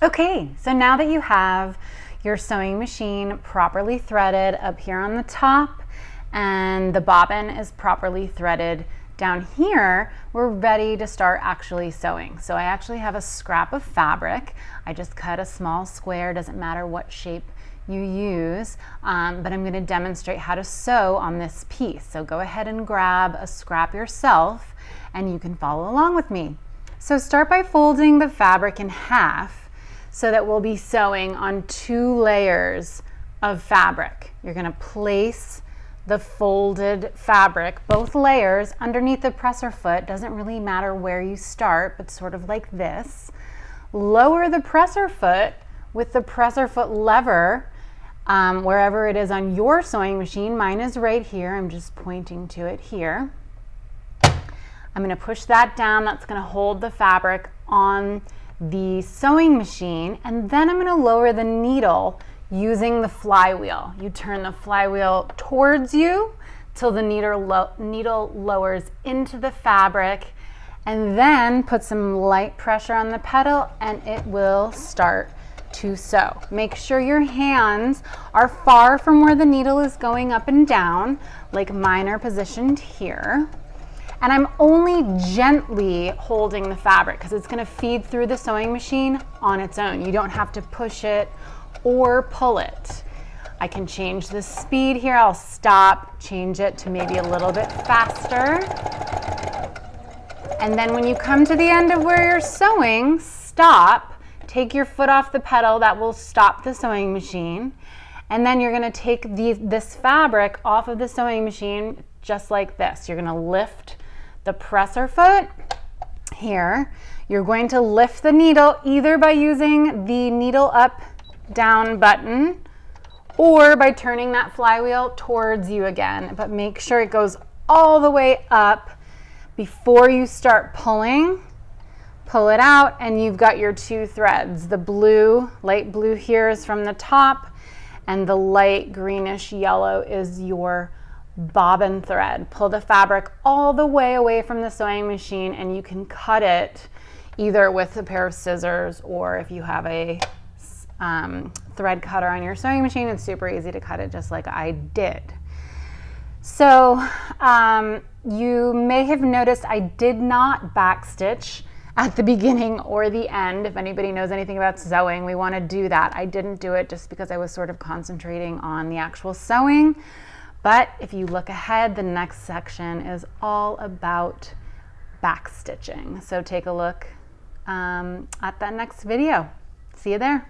Okay, so now that you have your sewing machine properly threaded up here on the top and the bobbin is properly threaded down here, we're ready to start actually sewing. So I actually have a scrap of fabric. I just cut a small square, doesn't matter what shape you use, but I'm going to demonstrate how to sew on this piece. So go ahead and grab a scrap yourself and you can follow along with me. So start by folding the fabric in half so that we'll be sewing on 2 layers of fabric. You're going to place the folded fabric, both layers, underneath the presser foot. Doesn't really matter where you start, but sort of like this. Lower the presser foot with the presser foot lever wherever it is on your sewing machine. Mine is right here. I'm just pointing to it here. I'm going to push that down. That's going to hold the fabric on the sewing machine, and then I'm going to lower the needle using the flywheel. You turn the flywheel towards you till the needle lowers into the fabric, and then put some light pressure on the pedal and it will start to sew. Make sure your hands are far from where the needle is going up and down, like mine are positioned here. And I'm only gently holding the fabric because it's going to feed through the sewing machine on its own. You don't have to push it or pull it. I can change the speed here. I'll stop, change it to maybe a little bit faster. And then when you come to the end of where you're sewing, stop, take your foot off the pedal. That will stop the sewing machine. And then you're going to take this fabric off of the sewing machine just like this. You're going to lift the presser foot here. You're going to lift the needle either by using the needle up down button or by turning that flywheel towards you again, but make sure it goes all the way up before you start pulling. Pull it out and you've got your 2 threads. The blue, light blue here is from the top and the light greenish yellow is your bobbin thread. Pull the fabric all the way away from the sewing machine and you can cut it either with a pair of scissors or if you have a thread cutter on your sewing machine, it's super easy to cut it just like I did. So you may have noticed I did not backstitch at the beginning or the end. If anybody knows anything about sewing, we want to do that. I didn't do it just because I was sort of concentrating on the actual sewing. But if you look ahead, the next section is all about backstitching. So take a look at that next video. See you there.